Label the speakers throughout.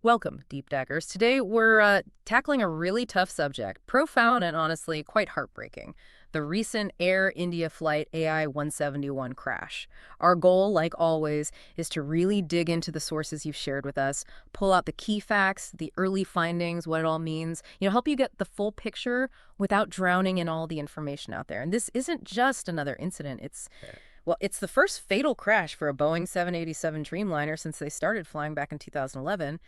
Speaker 1: Welcome, Deep Diggers. Today we're tackling a really tough subject, profound and honestly quite heartbreaking. The recent Air India flight AI-171 crash. Our goal, like always, is to really dig into the sources you've shared with us, pull out the key facts, the early findings, what it all means, help you get the full picture without drowning in all the information out there. And this isn't just another incident. It's the first fatal crash for a Boeing 787 Dreamliner since they started flying back in 2011.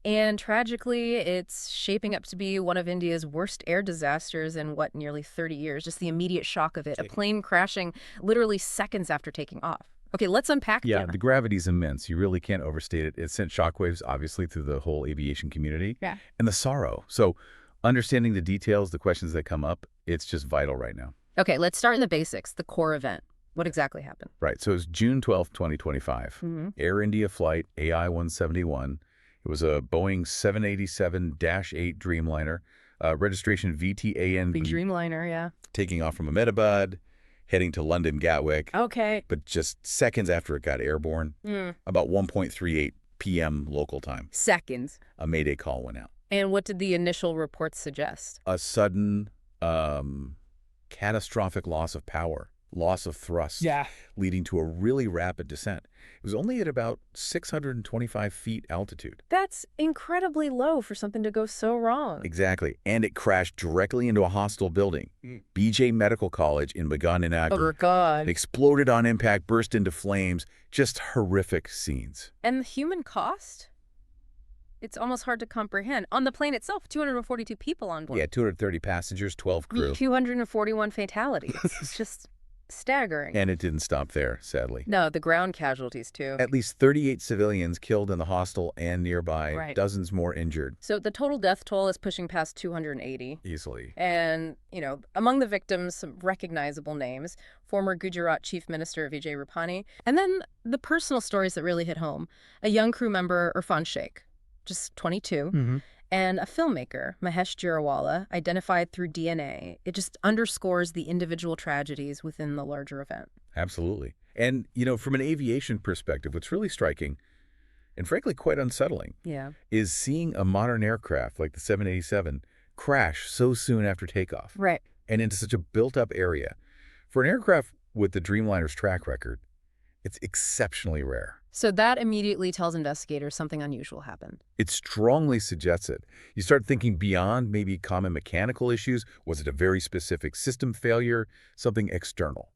Speaker 1: And tragically, it's shaping up to be one of India's worst air disasters in, nearly 30 years. Just the immediate shock of it, a plane crashing literally seconds after taking off. Okay, let's unpack
Speaker 2: Yeah,
Speaker 1: it.
Speaker 2: the gravity's immense. You really can't overstate it. It sent shockwaves, obviously, through the whole aviation community.
Speaker 1: Yeah.
Speaker 2: And the sorrow. So understanding the details, the questions that come up, it's just vital right now.
Speaker 1: Okay, let's start in the basics, the core event. What exactly happened?
Speaker 2: Right. So it's June 12th, 2025. Air India flight AI-171. It was a Boeing 787-8 Dreamliner, registration VTAN,
Speaker 1: Big Dreamliner, yeah.
Speaker 2: taking off from Ahmedabad, heading to London Gatwick.
Speaker 1: Okay.
Speaker 2: But just seconds after it got airborne, about 1:38 p.m. local time,
Speaker 1: Seconds.
Speaker 2: a Mayday call went out.
Speaker 1: And what did the initial reports suggest?
Speaker 2: A sudden, catastrophic loss of power, loss of thrust, leading to a really rapid descent. It was only at about 625 feet altitude.
Speaker 1: That's incredibly low for something to go so wrong.
Speaker 2: Exactly. And it crashed directly into a hostile building, BJ Medical College in Nagar.
Speaker 1: Oh, God.
Speaker 2: It exploded on impact, burst into flames, just horrific scenes.
Speaker 1: And the human cost? It's almost hard to comprehend. On the plane itself, 242 people on board.
Speaker 2: Yeah, 230 passengers, 12 crew.
Speaker 1: 241 fatalities. It's just staggering.
Speaker 2: And it didn't stop there, sadly.
Speaker 1: No, the ground casualties, too.
Speaker 2: At least 38 civilians killed in the hostel and nearby,
Speaker 1: Right.
Speaker 2: dozens more injured.
Speaker 1: So the total death toll is pushing past 280.
Speaker 2: Easily.
Speaker 1: And, among the victims, some recognizable names, former Gujarat Chief Minister Vijay Rupani, and then the personal stories that really hit home. A young crew member, Irfan Sheikh, just 22, and a filmmaker, Mahesh Jirawala, identified through DNA. It just underscores the individual tragedies within the larger event.
Speaker 2: Absolutely. And, from an aviation perspective, what's really striking, and frankly quite unsettling,
Speaker 1: Yeah.
Speaker 2: is seeing a modern aircraft like the 787 crash so soon after takeoff.
Speaker 1: Right.
Speaker 2: And into such a built-up area. For an aircraft with the Dreamliner's track record, it's exceptionally rare.
Speaker 1: So that immediately tells investigators something unusual happened.
Speaker 2: It strongly suggests it. You start thinking beyond maybe common mechanical issues. Was it a very specific system failure, something external,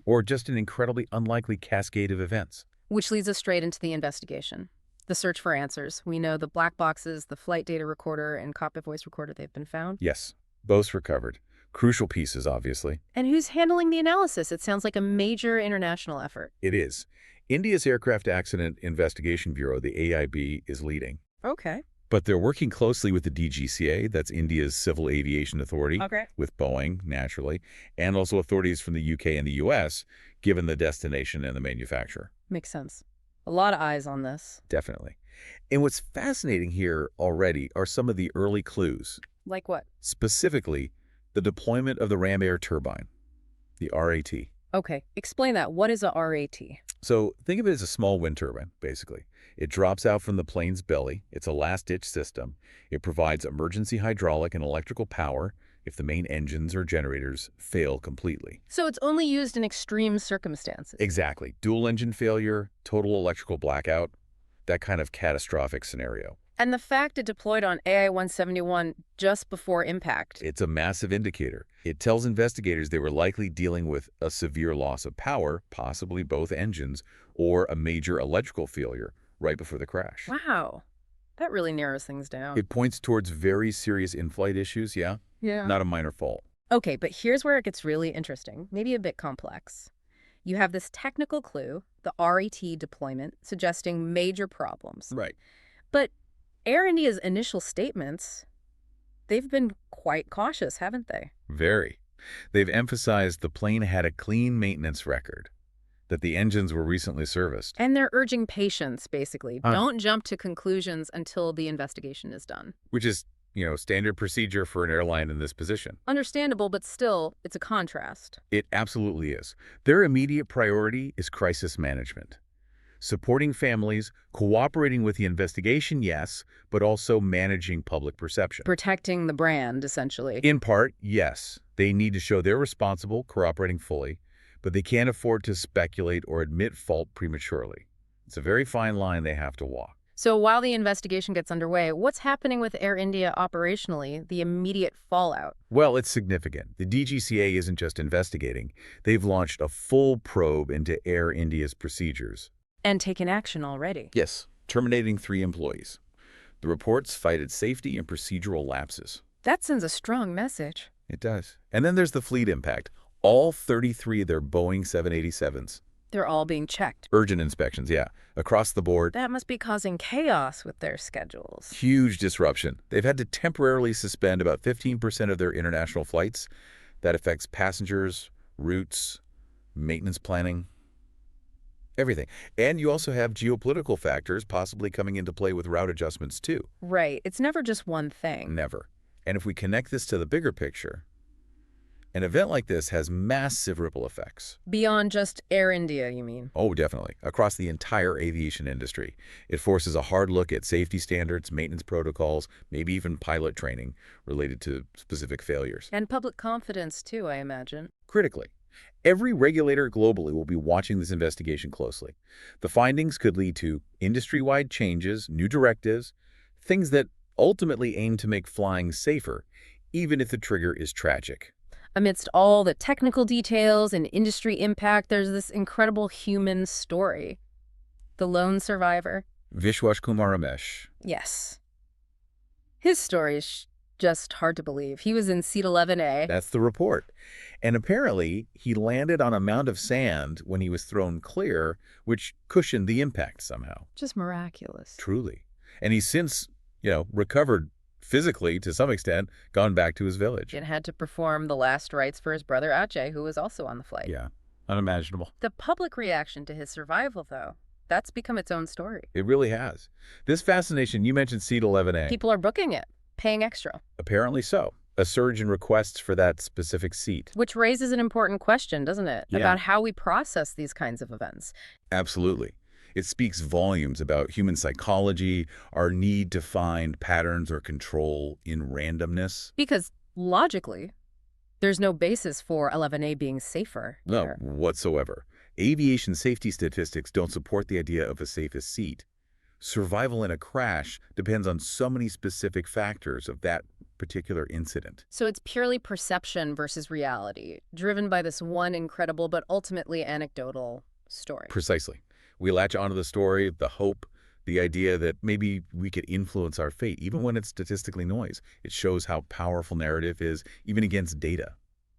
Speaker 2: or just an incredibly unlikely cascade of events?
Speaker 1: Which leads us straight into the investigation. The search for answers. We know the black boxes, the flight data recorder, and cockpit voice recorder, they've been found.
Speaker 2: Yes, both recovered. Crucial pieces, obviously.
Speaker 1: And who's handling the analysis? It sounds like a major international effort.
Speaker 2: It is. India's Aircraft Accident Investigation Bureau, the AIB, is leading.
Speaker 1: Okay.
Speaker 2: But they're working closely with the DGCA, that's India's Civil Aviation Authority,
Speaker 1: Okay.
Speaker 2: with Boeing, naturally, and also authorities from the UK and the US, given the destination and the manufacturer.
Speaker 1: Makes sense. A lot of eyes on this.
Speaker 2: Definitely. And what's fascinating here already are some of the early clues,
Speaker 1: Like what?
Speaker 2: specifically the deployment of the ram air turbine, the RAT.
Speaker 1: Okay. Explain that. What is a RAT?
Speaker 2: So think of it as a small wind turbine, basically. It drops out from the plane's belly. It's a last-ditch system. It provides emergency hydraulic and electrical power if the main engines or generators fail completely.
Speaker 1: So it's only used in extreme circumstances.
Speaker 2: Exactly. Dual engine failure, total electrical blackout, that kind of catastrophic scenario.
Speaker 1: And the fact it deployed on AI-171 just before impact.
Speaker 2: It's a massive indicator. It tells investigators they were likely dealing with a severe loss of power, possibly both engines, or a major electrical failure right before the crash.
Speaker 1: Wow. That really narrows things down.
Speaker 2: It points towards very serious in-flight issues, yeah?
Speaker 1: Yeah.
Speaker 2: Not a minor fault.
Speaker 1: Okay, but here's where it gets really interesting, maybe a bit complex. You have this technical clue, the RAT deployment, suggesting major problems.
Speaker 2: Right.
Speaker 1: But Air India's initial statements, they've been quite cautious, haven't they?
Speaker 2: Very. They've emphasized the plane had a clean maintenance record, that the engines were recently serviced.
Speaker 1: And they're urging patience, basically. Don't jump to conclusions until the investigation is done.
Speaker 2: Which is, standard procedure for an airline in this position.
Speaker 1: Understandable, but still, it's a contrast.
Speaker 2: It absolutely is. Their immediate priority is crisis management. Supporting families, cooperating with the investigation, yes, but also managing public perception.
Speaker 1: Protecting the brand, essentially.
Speaker 2: In part, yes. They need to show they're responsible, cooperating fully, but they can't afford to speculate or admit fault prematurely. It's a very fine line they have to walk.
Speaker 1: So while the investigation gets underway, what's happening with Air India operationally, the immediate fallout?
Speaker 2: Well, it's significant. The DGCA isn't just investigating. They've launched a full probe into Air India's procedures.
Speaker 1: And taken action already.
Speaker 2: Yes, terminating 3 employees. The reports cited safety and procedural lapses.
Speaker 1: That sends a strong message.
Speaker 2: It does. And then there's the fleet impact. All 33 of their Boeing 787s.
Speaker 1: They're all being checked.
Speaker 2: Urgent inspections, yeah. Across the board.
Speaker 1: That must be causing chaos with their schedules.
Speaker 2: Huge disruption. They've had to temporarily suspend about 15% of their international flights. That affects passengers, routes, maintenance planning, everything. And you also have geopolitical factors possibly coming into play with route adjustments too.
Speaker 1: Right. It's never just one thing.
Speaker 2: Never. And if we connect this to the bigger picture, an event like this has massive ripple effects.
Speaker 1: Beyond just Air India, you mean?
Speaker 2: Oh, definitely. Across the entire aviation industry. It forces a hard look at safety standards, maintenance protocols, maybe even pilot training related to specific failures.
Speaker 1: And public confidence, too, I imagine.
Speaker 2: Critically, every regulator globally will be watching this investigation closely. The findings could lead to industry-wide changes, new directives, things that ultimately aim to make flying safer, even if the trigger is tragic.
Speaker 1: Amidst all the technical details and industry impact, there's this incredible human story. The lone survivor.
Speaker 2: Vishwash Kumar Ramesh.
Speaker 1: Yes. His story is just hard to believe. He was in seat 11A.
Speaker 2: That's the report. And apparently, he landed on a mound of sand when he was thrown clear, which cushioned the impact somehow.
Speaker 1: Just miraculous.
Speaker 2: Truly. And he's since, recovered physically, to some extent, gone back to his village.
Speaker 1: And had to perform the last rites for his brother Ajay, who was also on the flight.
Speaker 2: Yeah, unimaginable.
Speaker 1: The public reaction to his survival, though, that's become its own story.
Speaker 2: It really has. This fascination, you mentioned seat 11A.
Speaker 1: People are booking it, paying extra.
Speaker 2: Apparently so. A surge in requests for that specific seat.
Speaker 1: Which raises an important question, doesn't it?
Speaker 2: Yeah.
Speaker 1: About how we process these kinds of events.
Speaker 2: Absolutely. It speaks volumes about human psychology, our need to find patterns or control in randomness.
Speaker 1: Because, logically, there's no basis for 11A being safer.
Speaker 2: No,
Speaker 1: here.
Speaker 2: whatsoever. Aviation safety statistics don't support the idea of a safest seat. Survival in a crash depends on so many specific factors of that particular incident.
Speaker 1: So it's purely perception versus reality, driven by this one incredible but ultimately anecdotal story.
Speaker 2: Precisely. We latch onto the story, the hope, the idea that maybe we could influence our fate, even when it's statistically noise. It shows how powerful narrative is, even against data.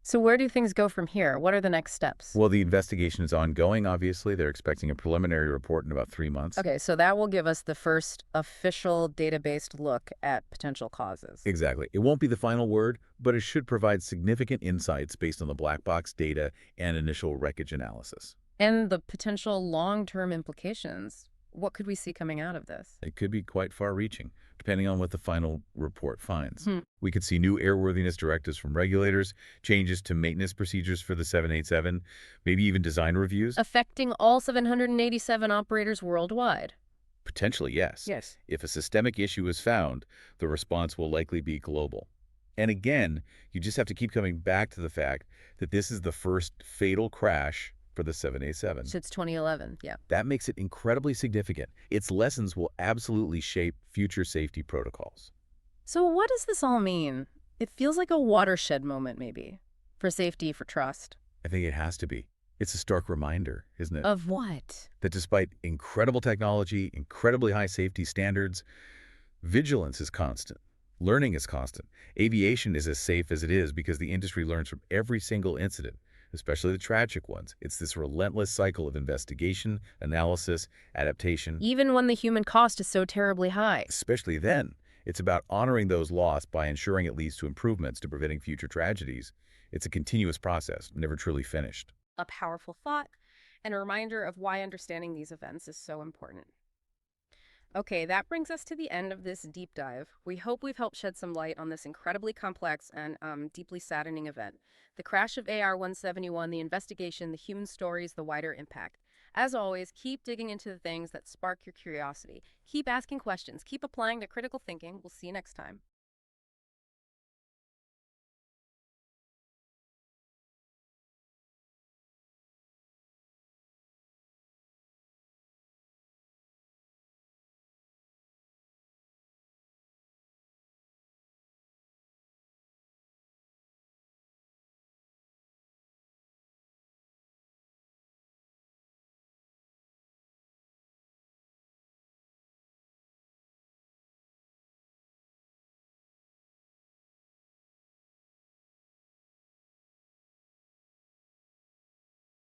Speaker 1: So where do things go from here? What are the next steps?
Speaker 2: Well, the investigation is ongoing, obviously. They're expecting a preliminary report in about 3 months.
Speaker 1: Okay, so that will give us the first official data-based look at potential causes.
Speaker 2: Exactly. It won't be the final word, but it should provide significant insights based on the black box data and initial wreckage analysis.
Speaker 1: And the potential long-term implications. What could we see coming out of this?
Speaker 2: It could be quite far-reaching, depending on what the final report finds.
Speaker 1: Hmm.
Speaker 2: We could see new airworthiness directives from regulators, changes to maintenance procedures for the 787, maybe even design reviews.
Speaker 1: Affecting all 787 operators worldwide.
Speaker 2: Potentially, yes.
Speaker 1: Yes.
Speaker 2: If a systemic issue is found, the response will likely be global. And again, you just have to keep coming back to the fact that this is the first fatal crash for the 787.
Speaker 1: Since 2011, yeah.
Speaker 2: That makes it incredibly significant. Its lessons will absolutely shape future safety protocols.
Speaker 1: So what does this all mean? It feels like a watershed moment, maybe, for safety, for trust.
Speaker 2: I think it has to be. It's a stark reminder, isn't it?
Speaker 1: Of what?
Speaker 2: That despite incredible technology, incredibly high safety standards, vigilance is constant. Learning is constant. Aviation is as safe as it is because the industry learns from every single incident, especially the tragic ones. It's this relentless cycle of investigation, analysis, adaptation.
Speaker 1: Even when the human cost is so terribly high.
Speaker 2: Especially then, it's about honoring those lost by ensuring it leads to improvements to preventing future tragedies. It's a continuous process, never truly finished.
Speaker 1: A powerful thought and a reminder of why understanding these events is so important. Okay, that brings us to the end of this deep dive. We hope we've helped shed some light on this incredibly complex and deeply saddening event. The crash of AR-171, the investigation, the human stories, the wider impact. As always, keep digging into the things that spark your curiosity. Keep asking questions. Keep applying the critical thinking. We'll see you next time.